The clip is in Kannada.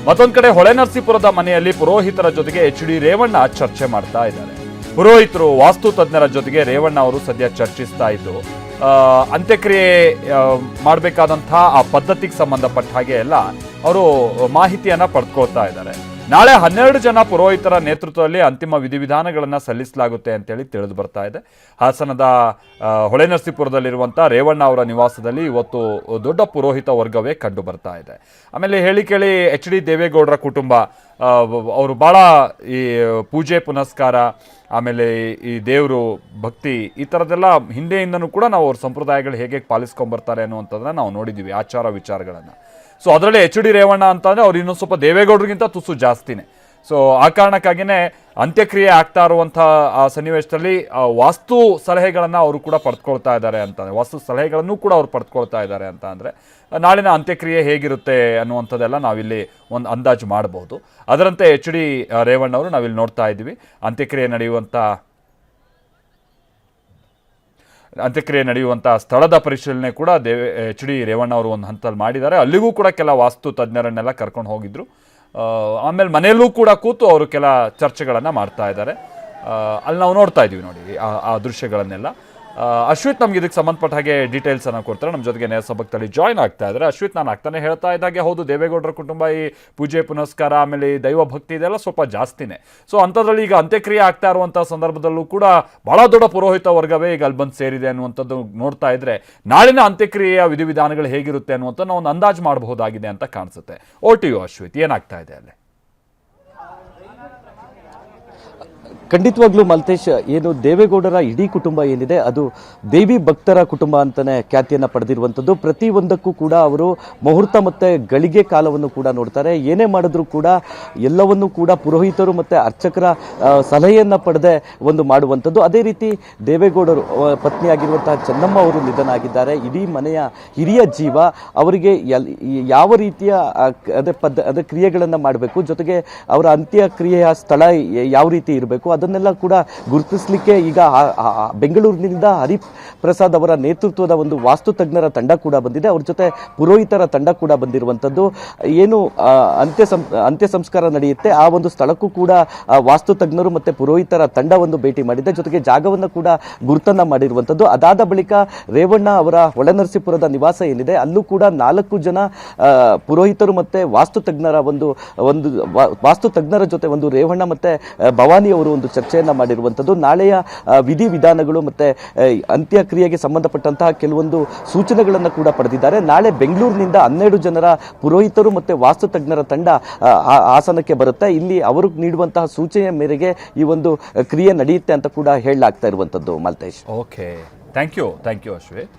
ಮತ್ತೊಂದು ಕಡೆ ಹೊಳೆನರಸೀಪುರದ ಮನೆಯಲ್ಲಿ ಪುರೋಹಿತರ ಜೊತೆಗೆ ಎಚ್.ಡಿ. ರೇವಣ್ಣ ಚರ್ಚೆ ಮಾಡ್ತಾ ಇದ್ದಾರೆ. ಪುರೋಹಿತರು ವಾಸ್ತು ತಜ್ಞರ ಜೊತೆಗೆ ರೇವಣ್ಣ ಅವರು ಸದ್ಯ ಚರ್ಚಿಸ್ತಾ ಇದ್ದು ಅಂತ್ಯಕ್ರಿಯೆ ಮಾಡಬೇಕಾದಂತಹ ಆ ಪದ್ಧತಿಗೆ ಸಂಬಂಧಪಟ್ಟ ಹಾಗೆ ಎಲ್ಲ ಅವರು ಮಾಹಿತಿಯನ್ನ ಪಡ್ಕೊಳ್ತಾ ಇದ್ದಾರೆ. ನಾಳೆ 12 ಜನ ಪುರೋಹಿತರ ನೇತೃತ್ವದಲ್ಲಿ ಅಂತಿಮ ವಿಧಿವಿಧಾನಗಳನ್ನು ಸಲ್ಲಿಸಲಾಗುತ್ತೆ ಅಂತೇಳಿ ತಿಳಿದು ಬರ್ತಾ ಇದೆ. ಹಾಸನದ ಹೊಳೆನರಸೀಪುರದಲ್ಲಿರುವಂಥ ರೇವಣ್ಣ ಅವರ ನಿವಾಸದಲ್ಲಿ ಇವತ್ತು ದೊಡ್ಡ ಪುರೋಹಿತ ವರ್ಗವೇ ಕಂಡು ಬರ್ತಾ ಇದೆ. ಆಮೇಲೆ ಹೇಳಿ ಕೇಳಿ ಎಚ್.ಡಿ. ದೇವೇಗೌಡರ ಕುಟುಂಬ ಅವರು ಭಾಳ ಈ ಪೂಜೆ ಪುನಸ್ಕಾರ ಆಮೇಲೆ ಈ ದೇವರು ಭಕ್ತಿ ಈ ಥರದ್ದೆಲ್ಲ ಹಿಂದೆಯಿಂದನೂ ಕೂಡ ನಾವು ಅವ್ರ ಸಂಪ್ರದಾಯಗಳು ಹೇಗೆ ಪಾಲಿಸ್ಕೊಂಬರ್ತಾರೆ ಅನ್ನುವಂಥದ್ದನ್ನ ನಾವು ನೋಡಿದ್ದೀವಿ, ಆಚಾರ ವಿಚಾರಗಳನ್ನು. ಸೊ ಅದರಲ್ಲಿ ಎಚ್.ಡಿ. ರೇವಣ್ಣ ಅಂತಂದರೆ ಅವ್ರು ಇನ್ನೂ ಸ್ವಲ್ಪ ದೇವೇಗೌಡರಿಗಿಂತ ತುಸು ಜಾಸ್ತಿನೇ. ಸೊ ಆ ಕಾರಣಕ್ಕಾಗಿಯೇ ಅಂತ್ಯಕ್ರಿಯೆ ಆಗ್ತಾ ಇರುವಂಥ ಆ ಸನ್ನಿವೇಶದಲ್ಲಿ ವಾಸ್ತು ಸಲಹೆಗಳನ್ನು ಅವರು ಕೂಡ ಪಡೆದುಕೊಳ್ತಾ ಇದ್ದಾರೆ ಅಂತಂದರೆ ವಾಸ್ತು ಸಲಹೆಗಳನ್ನು ಕೂಡ ಅವ್ರು ಪಡೆದುಕೊಳ್ತಾ ಇದ್ದಾರೆ ಅಂತ ಅಂದರೆ ನಾಳಿನ ಅಂತ್ಯಕ್ರಿಯೆ ಹೇಗಿರುತ್ತೆ ಅನ್ನುವಂಥದ್ದೆಲ್ಲ ನಾವಿಲ್ಲಿ ಒಂದು ಅಂದಾಜು ಮಾಡಬಹುದು. ಅದರಂತೆ ಎಚ್.ಡಿ. ರೇವಣ್ಣ ಅವರು ನಾವಿಲ್ಲಿ ನೋಡ್ತಾ ಇದ್ದೀವಿ. ಅಂತ್ಯಕ್ರಿಯೆ ನಡೆಯುವಂಥ ಸ್ಥಳದ ಪರಿಶೀಲನೆ ಕೂಡ ಎಚ್.ಡಿ. ರೇವಣ್ಣ ಅವರು ಒಂದು ಹಂತದಲ್ಲಿ ಮಾಡಿದ್ದಾರೆ. ಅಲ್ಲಿಗೂ ಕೂಡ ಕೆಲ ವಾಸ್ತು ತಜ್ಞರನ್ನೆಲ್ಲ ಕರ್ಕೊಂಡು ಹೋಗಿದ್ರು. ಆಮೇಲೆ ಮನೆಯಲ್ಲೂ ಕೂಡ ಕೂತು ಅವರು ಕೆಲ ಚರ್ಚೆಗಳನ್ನು ಮಾಡ್ತಾ ಇದ್ದಾರೆ. ಅಲ್ಲಿ ನಾವು ನೋಡ್ತಾ ಇದ್ದೀವಿ ನೋಡಿ ಆ ದೃಶ್ಯಗಳನ್ನೆಲ್ಲ. ಅಶ್ವಿತ್ ನಮ್ಗೆ ಇದಕ್ಕೆ ಸಂಬಂಧಪಟ್ಟ ಹಾಗೆ ಡೀಟೇಲ್ಸ್ ಅನ್ನು ಕೊಡ್ತಾರೆ. ನಮ್ಮ ಜೊತೆಗೆ ನೇರ ಸಂಪರ್ಕದಲ್ಲಿ ಜಾಯ್ನ್ ಆಗ್ತಾ ಇದ್ದಾರೆ. ಅಶ್ವಿತ್, ನಾನು ಆಗ್ತಾನೆ ಹೇಳ್ತಾ ಇದ್ದಾಗೆ ಹೌದು, ದೇವೇಗೌಡರ ಕುಟುಂಬ ಈ ಪೂಜೆ ಪುನಸ್ಕಾರ ಆಮೇಲೆ ದೈವ ಭಕ್ತಿ ಇದೆಲ್ಲ ಸ್ವಲ್ಪ ಜಾಸ್ತಿನೇ. ಸೊ ಅಂಥದ್ರಲ್ಲಿ ಈಗ ಅಂತ್ಯಕ್ರಿಯೆ ಆಗ್ತಾ ಇರುವಂಥ ಸಂದರ್ಭದಲ್ಲೂ ಕೂಡ ಬಹಳ ದೊಡ್ಡ ಪುರೋಹಿತ ವರ್ಗವೇ ಈಗ ಅಲ್ಲಿ ಬಂದು ಸೇರಿದೆ ಅನ್ನುವಂಥದ್ದು ನೋಡ್ತಾ ಇದ್ರೆ ನಾಳಿನ ಅಂತ್ಯಕ್ರಿಯೆಯ ವಿಧಿವಿಧಾನಗಳು ಹೇಗಿರುತ್ತೆ ಅನ್ನುವಂಥ ನಾವು ಒಂದು ಅಂದಾಜು ಮಾಡಬಹುದಾಗಿದೆ ಅಂತ ಕಾಣಿಸುತ್ತೆ. ಓಟಿಯು ಅಶ್ವಿತ್, ಏನಾಗ್ತಾ ಇದೆ ಅಲ್ಲಿ? ಖಂಡಿತವಾಗ್ಲೂ ಮಲ್ತೇಶ್, ಏನು ದೇವೇಗೌಡರ ಇಡೀ ಕುಟುಂಬ ಏನಿದೆ ಅದು ದೇವಿ ಭಕ್ತರ ಕುಟುಂಬ ಅಂತಾನೆ ಖ್ಯಾತಿಯನ್ನ ಪಡೆದಿರುವಂಥದ್ದು. ಪ್ರತಿಯೊಂದಕ್ಕೂ ಕೂಡ ಅವರು ಮುಹೂರ್ತ ಮತ್ತೆ ಗಳಿಗೆ ಕಾಲವನ್ನು ಕೂಡ ನೋಡ್ತಾರೆ. ಏನೇ ಮಾಡಿದ್ರು ಕೂಡ ಎಲ್ಲವನ್ನೂ ಕೂಡ ಪುರೋಹಿತರು ಮತ್ತೆ ಅರ್ಚಕರ ಸಲಹೆಯನ್ನ ಪಡೆದೇ ಒಂದು ಮಾಡುವಂಥದ್ದು. ಅದೇ ರೀತಿ ದೇವೇಗೌಡರು ಪತ್ನಿಯಾಗಿರುವಂತಹ ಚೆನ್ನಮ್ಮ ಅವರು ನಿಧನ ಆಗಿದ್ದಾರೆ. ಇಡೀ ಮನೆಯ ಹಿರಿಯ ಜೀವ. ಅವರಿಗೆ ಯಾವ ರೀತಿಯ ಅದೇ ಕ್ರಿಯೆಗಳನ್ನ ಮಾಡಬೇಕು, ಜೊತೆಗೆ ಅವರ ಅಂತ್ಯಕ್ರಿಯೆಯ ಸ್ಥಳ ಯಾವ ರೀತಿ ಇರಬೇಕು ಅದನ್ನೆಲ್ಲ ಕೂಡ ಗುರುತಿಸಲಿಕ್ಕೆ ಈಗ ಬೆಂಗಳೂರಿನಿಂದ ಹರಿಪ್ರಸಾದ್ ಅವರ ನೇತೃತ್ವದ ಒಂದು ವಾಸ್ತು ತಜ್ಞರ ತಂಡ ಕೂಡ ಬಂದಿದೆ. ಅವ್ರ ಜೊತೆ ಪುರೋಹಿತರ ತಂಡ ಕೂಡ ಬಂದಿರುವಂತದ್ದು. ಏನು ಅಂತ್ಯ ಸಂಸ್ಕಾರ ನಡೆಯುತ್ತೆ ಆ ಒಂದು ಸ್ಥಳಕ್ಕೂ ಕೂಡ ವಾಸ್ತು ತಜ್ಞರು ಮತ್ತೆ ಪುರೋಹಿತರ ತಂಡ ಒಂದು ಭೇಟಿ ಮಾಡಿದೆ. ಜೊತೆಗೆ ಜಾಗವನ್ನು ಕೂಡ ಗುರುತನ್ನ ಮಾಡಿರುವಂತದ್ದು. ಅದಾದ ಬಳಿಕ ರೇವಣ್ಣ ಅವರ ಹೊಳೆನರಸೀಪುರದ ನಿವಾಸ ಏನಿದೆ ಅಲ್ಲೂ ಕೂಡ 4 ಜನ ಪುರೋಹಿತರು ಮತ್ತೆ ವಾಸ್ತು ತಜ್ಞರ ಜೊತೆ ಒಂದು ರೇವಣ್ಣ ಮತ್ತೆ ಭವಾನಿ ಅವರು ಒಂದು ಚರ್ಚೆಯನ್ನ ಮಾಡಿರುವಂತದ್ದು. ನಾಳೆಯ ವಿಧಿವಿಧಾನಗಳು ಮತ್ತೆ ಅಂತ್ಯಕ್ರಿಯೆಗೆ ಸಂಬಂಧಪಟ್ಟಂತಹ ಕೆಲವೊಂದು ಸೂಚನೆಗಳನ್ನು ಕೂಡ ಪಡೆದಿದ್ದಾರೆ. ನಾಳೆ ಬೆಂಗಳೂರಿನಿಂದ 12 ಜನರ ಪುರೋಹಿತರು ಮತ್ತೆ ವಾಸ್ತು ತಜ್ಞರ ತಂಡ ಹಾಸನಕ್ಕೆ ಬರುತ್ತೆ. ಇಲ್ಲಿ ಅವರು ನೀಡುವಂತಹ ಸೂಚನೆಯ ಮೇರೆಗೆ ಈ ಒಂದು ಕ್ರಿಯೆ ನಡೆಯುತ್ತೆ ಅಂತ ಕೂಡ ಹೇಳಲಾಗ್ತಾ ಇರುವಂತದ್ದು. Maltesh, okay, thank you Ashwith.